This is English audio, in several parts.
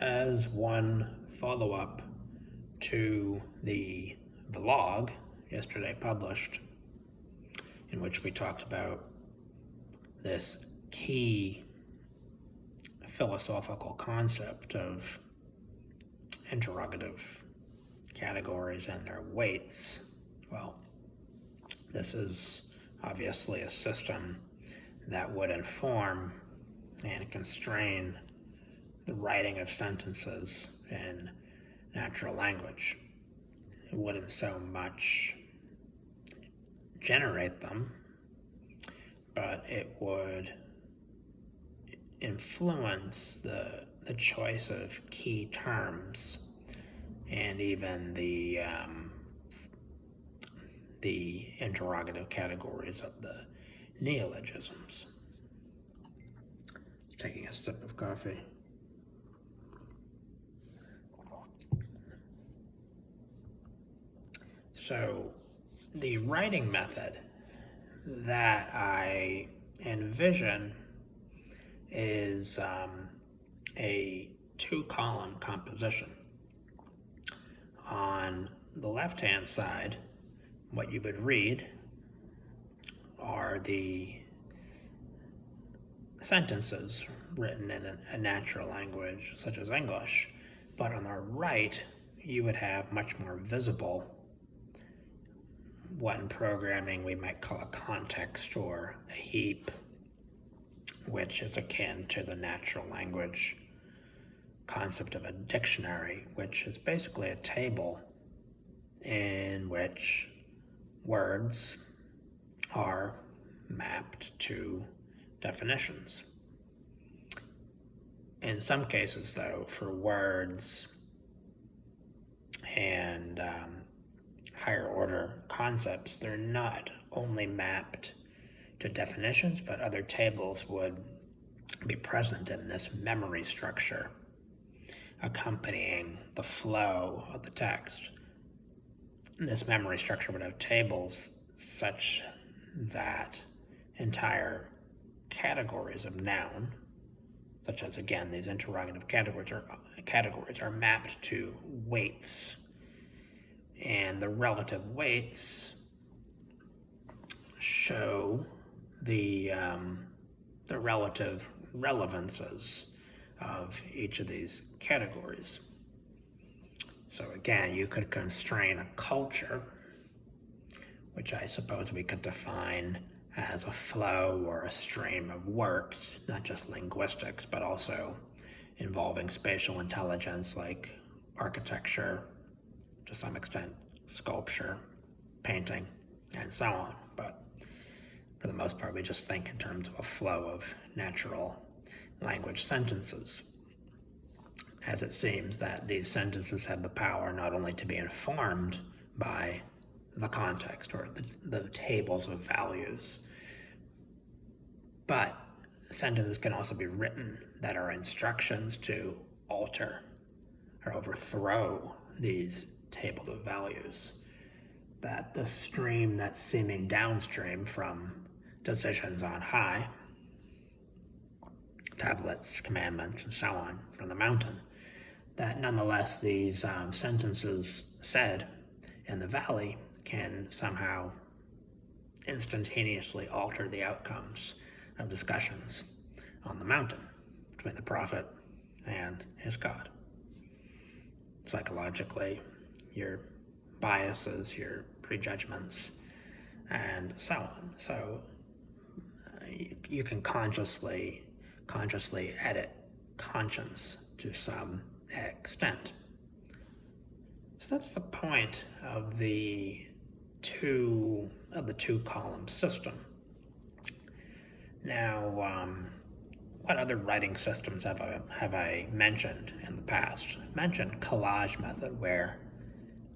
as one follow-up to the vlog yesterday published, in which we talked about this key philosophical concept of interrogative categories and their weights. Well, this is obviously a system that would inform and constrain the writing of sentences in natural language. It wouldn't so much generate them, but it would influence the choice of key terms and even the interrogative categories of the neologisms. Taking a sip of coffee. So the writing method that I envision is a two-column composition. On the left-hand side, what you would read are the sentences written in a natural language such as English, but on the right you would have much more visible what in programming we might call a context or a heap, which is akin to the natural language concept of a dictionary, which is basically a table in which words are mapped to definitions. In some cases, though, for words and higher order concepts, they're not only mapped to definitions, but other tables would be present in this memory structure accompanying the flow of the text. This memory structure would have tables such that entire categories of noun, such as, again, these interrogative categories are mapped to weights, and the relative weights show the relative relevances of each of these categories. So again, you could constrain a culture, which I suppose we could define as a flow or a stream of works, not just linguistics, but also involving spatial intelligence like architecture, to some extent sculpture, painting, and so on. But for the most part, we just think in terms of a flow of natural language sentences, as it seems that these sentences have the power not only to be informed by the context or the tables of values, but sentences can also be written that are instructions to alter or overthrow these tables of values, that the stream that's seeming downstream from decisions on high, tablets, commandments, and so on from the mountain, that nonetheless these sentences said in the valley can somehow instantaneously alter the outcomes of discussions on the mountain between the prophet and his God. Psychologically, your biases, your prejudgments, and so on. So you can consciously edit conscience to some extent. So that's the point of the two column system. Now, what other writing systems have I mentioned in the past? I mentioned collage method, where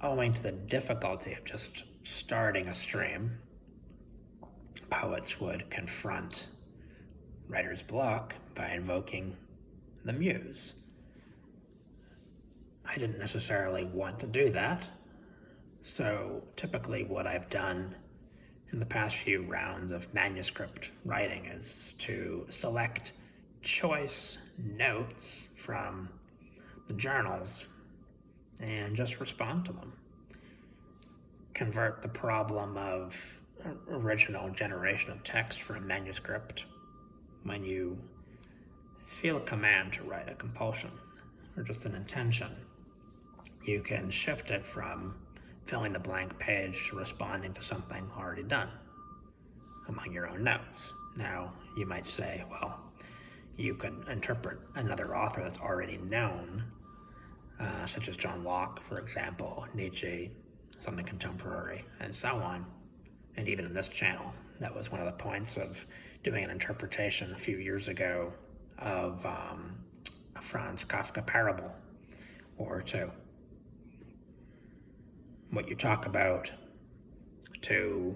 owing to the difficulty of just starting a stream, poets would confront writer's block by invoking the muse. I didn't necessarily want to do that, so typically what I've done in the past few rounds of manuscript writing is to select choice notes from the journals and just respond to them. Convert the problem of original generation of text from a manuscript when you feel a command to write, a compulsion, or just an intention. You can shift it from filling the blank page to responding to something already done among your own notes. Now, you might say, well, you could interpret another author that's already known, such as John Locke, for example, Nietzsche, something contemporary, and so on. And even in this channel, that was one of the points of doing an interpretation a few years ago of a Franz Kafka parable or two. What you talk about to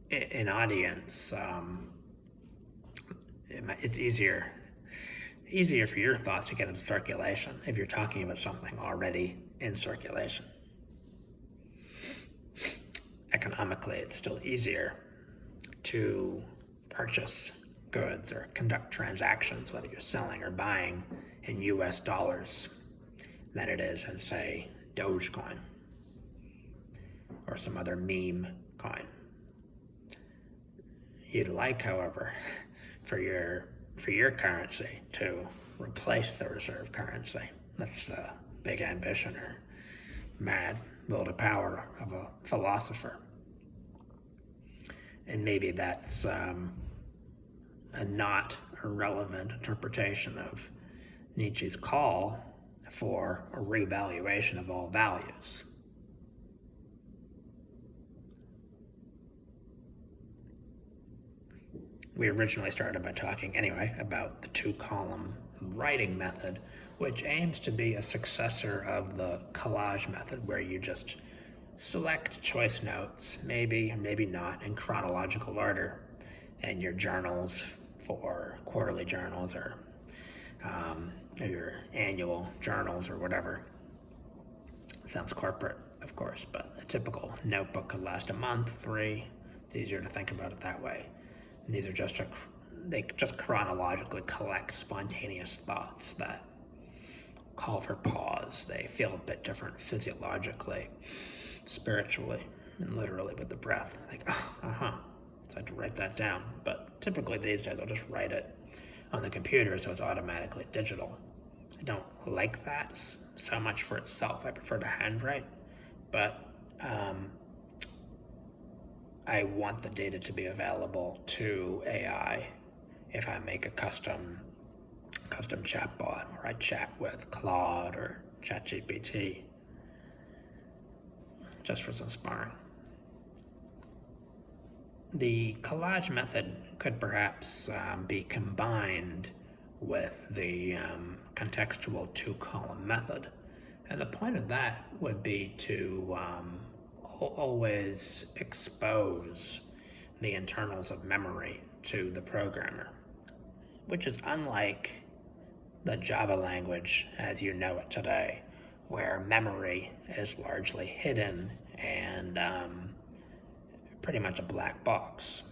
an audience, it's easier for your thoughts to get into circulation if you're talking about something already in circulation. Economically, it's still easier to purchase goods or conduct transactions, whether you're selling or buying in US dollars, than it is in, say, Dogecoin or some other meme coin. You'd like, however, for your currency to replace the reserve currency. That's the big ambition or mad will to power of a philosopher. And maybe that's a not irrelevant interpretation of Nietzsche's call for a revaluation of all values. We originally started by talking anyway about the two-column writing method, which aims to be a successor of the collage method, where you just select choice notes, maybe, maybe not, in chronological order, in your journals for quarterly journals or your annual journals or whatever. It sounds corporate, of course, but a typical notebook could last a month, 3. It's easier to think about it that way. And these are they just chronologically collect spontaneous thoughts that call for pause. They feel a bit different physiologically, spiritually, and literally with the breath. Like, So I had to write that down. But typically these days I'll just write it on the computer, so it's automatically digital. I don't like that so much for itself. I prefer to handwrite, but I want the data to be available to AI if I make a custom chatbot, or I chat with Claude or ChatGPT, just for some sparring. The collage method could perhaps be combined with the contextual two-column method. And the point of that would be to always expose the internals of memory to the programmer, which is unlike the Java language as you know it today, where memory is largely hidden and pretty much a black box.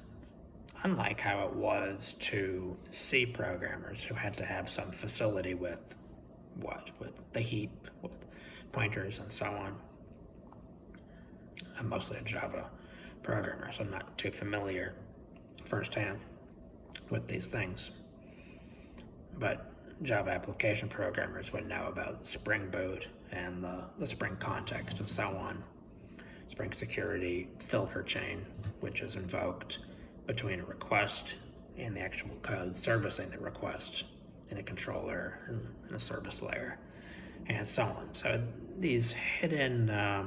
Unlike how it was to C programmers who had to have some facility with the heap, with pointers and so on. I'm mostly a Java programmer, so I'm not too familiar firsthand with these things. But Java application programmers would know about Spring Boot and the Spring context and so on. Spring security filter chain, which is invoked between a request and the actual code servicing the request in a controller and a service layer, and so on. So these hidden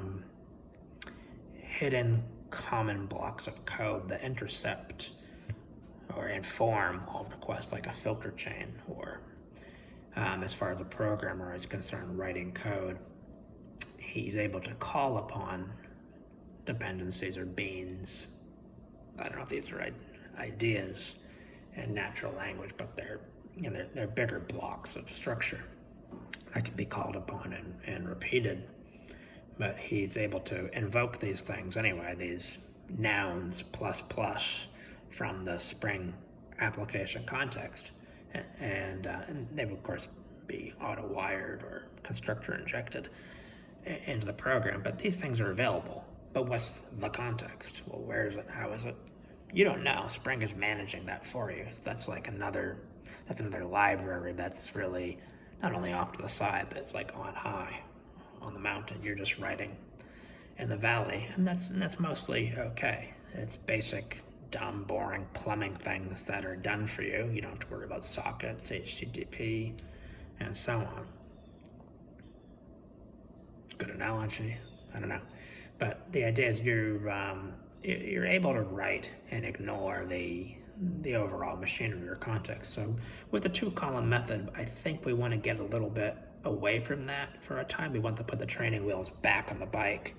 common blocks of code that intercept or inform all requests, like a filter chain, or as far as a programmer is concerned writing code, he's able to call upon dependencies or beans. I don't know if these are ideas in natural language, but they're bigger blocks of structure that can be called upon and repeated. But he's able to invoke these things anyway, these nouns plus from the Spring application context, and they of course be auto-wired or constructor injected into the program, but these things are available. But what's the context? Well, where is it? How is it? You don't know. Spring is managing that for you. So that's another library that's really not only off to the side, but it's like on high, on the mountain. You're just writing in the valley, and that's mostly okay. It's basic, dumb, boring plumbing things that are done for you. You don't have to worry about sockets, HTTP, and so on. Good analogy. I don't know. But the idea is you're able to write and ignore the overall machinery or context. So with the two-column method, I think we want to get a little bit away from that for a time. We want to put the training wheels back on the bike.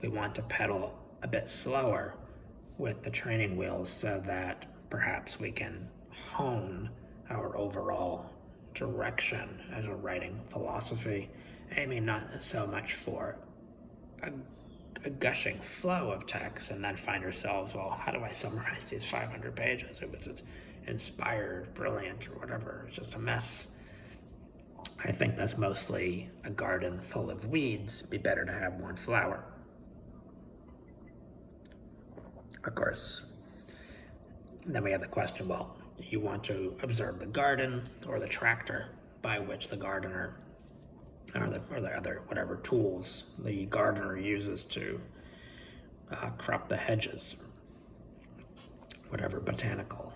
We want to pedal a bit slower with the training wheels so that perhaps we can hone our overall direction as a writing philosophy, aiming not so much for a gushing flow of text and then find ourselves, well, how do I summarize these 500 pages? It was inspired, brilliant, or whatever. It's just a mess. I think that's mostly a garden full of weeds. It'd be better to have one flower. Of course, then we have the question, well, do you want to observe the garden or the tractor by which the gardener or the other whatever tools the gardener uses to crop the hedges, whatever botanical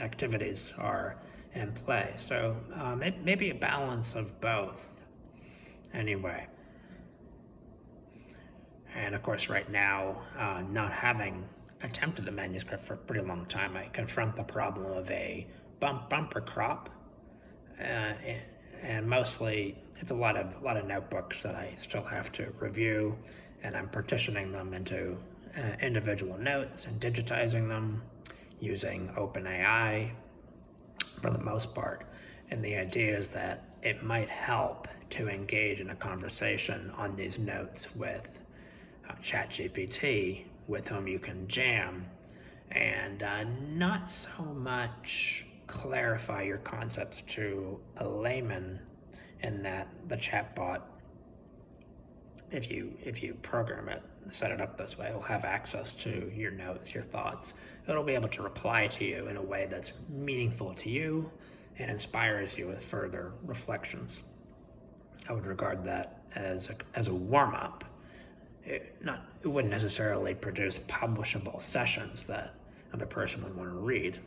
activities are in play. So maybe a balance of both anyway. And of course, right now, not having attempted a manuscript for a pretty long time, I confront the problem of a bumper crop, and mostly it's a lot of notebooks that I still have to review, and I'm partitioning them into individual notes and digitizing them using OpenAI for the most part. And the idea is that it might help to engage in a conversation on these notes with ChatGPT, with whom you can jam, and not so much clarify your concepts to a layman, in that the chatbot, if you program it, set it up this way, will have access to your notes, your thoughts. It'll be able to reply to you in a way that's meaningful to you and inspires you with further reflections. I would regard that as a warm-up. It wouldn't necessarily produce publishable sessions that another person would want to read.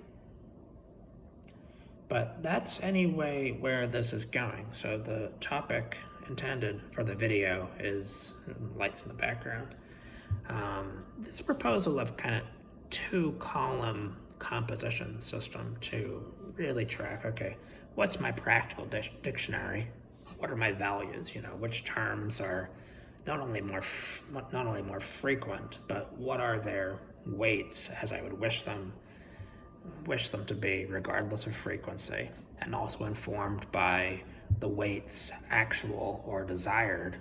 But that's anyway where this is going. So the topic intended for the video is lights in the background. It's a proposal of kind of two-column composition system to really track, okay, what's my practical dictionary? What are my values? Which terms are not only more frequent, but what are their weights as I would wish them to be, regardless of frequency, and also informed by the weights actual or desired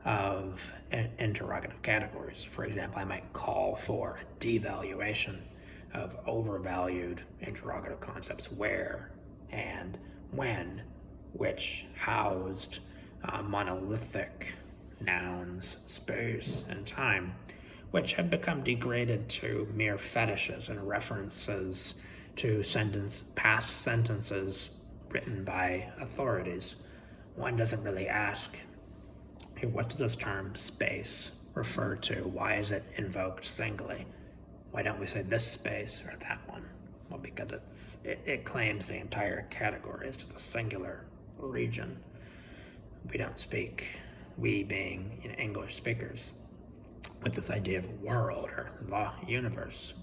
of interrogative categories. For example, I might call for a devaluation of overvalued interrogative concepts, where and when, which housed monolithic nouns, space, and time, which have become degraded to mere fetishes and references to past sentences written by authorities. One doesn't really ask, hey, what does this term space refer to? Why is it invoked singly? Why don't we say this space or that one? Well, because it claims the entire category. It's just a singular region. We don't speak, we being English speakers, with this idea of world or the universe.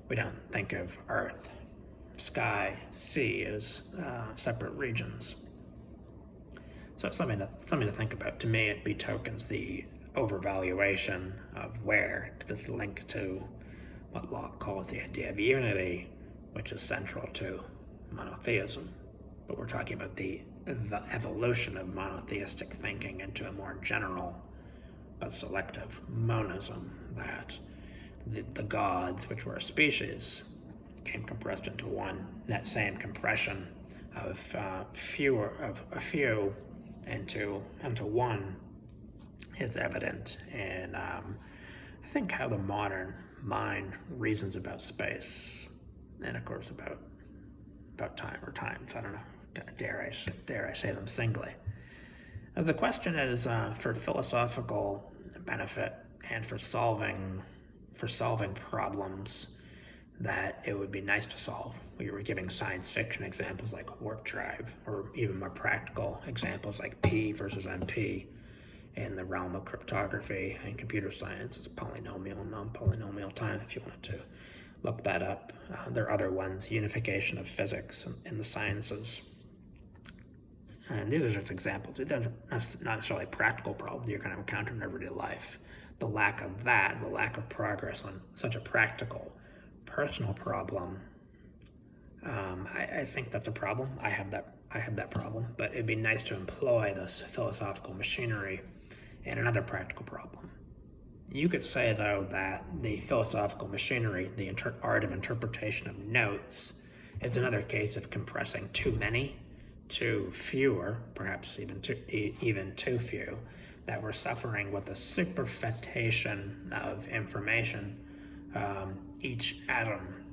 We don't think of earth, sky, sea as separate regions. So it's something to think about. To me, it betokens the overvaluation of where, that's linked to what Locke calls the idea of unity, which is central to monotheism. But we're talking about the evolution of monotheistic thinking into a more general but selective monism, that the gods, which were a species, came compressed into one. That same compression of a few into one is evident in I think how the modern mind reasons about space, and of course about time or times. I don't know. Dare I say them singly? The question is for philosophical benefit and for solving problems that it would be nice to solve. We were giving science fiction examples like warp drive, or even more practical examples like P versus NP in the realm of cryptography and computer science. It's polynomial and non-polynomial time if you wanted to look that up. There are other ones, unification of physics in the sciences. And these are just examples. These are not necessarily practical problems you're going to encounter in everyday life. The lack of that, the lack of progress on such a practical, personal problem, I think that's a problem. I have that problem. But it'd be nice to employ this philosophical machinery in another practical problem. You could say, though, that the philosophical machinery, the art of interpretation of notes, is another case of compressing too many to fewer, perhaps even too few, that we're suffering with a superfetation of information, each atom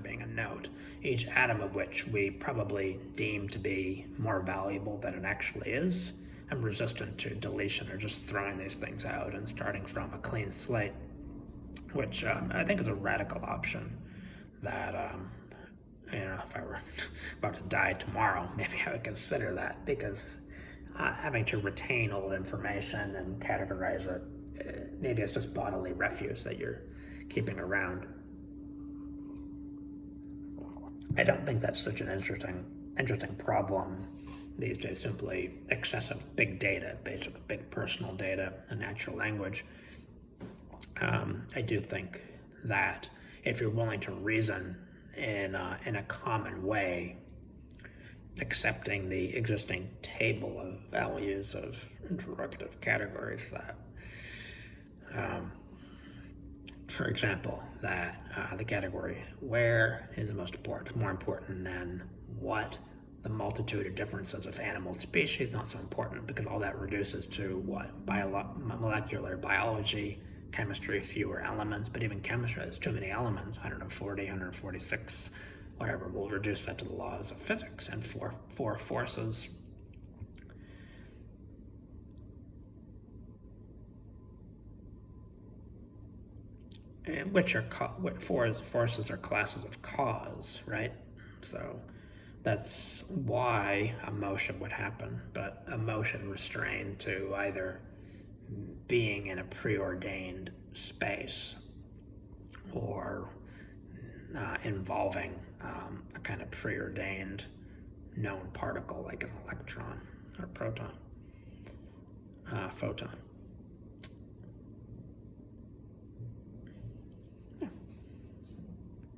being a note, each atom of which we probably deem to be more valuable than it actually is. I'm resistant to deletion or just throwing these things out and starting from a clean slate, which I think is a radical option that, if I were about to die tomorrow, maybe I would consider that, because having to retain old information and categorize it, maybe it's just bodily refuse that you're keeping around. I don't think that's such an interesting problem these days. Simply excessive big data, basically big personal data and natural language. I do think that if you're willing to reason in a common way, accepting the existing table of values of interrogative categories, that for example, that the category where is the most important, more important than what. The multitude of differences of animal species not so important, because all that reduces to what? Molecular biology, chemistry, fewer elements. But even chemistry has too many elements, 140, 146, whatever. We'll reduce that to the laws of physics and four forces. And forces are classes of cause, right? So that's why a motion would happen, but a motion restrained to either being in a preordained space or involving a kind of preordained known particle like an electron or photon.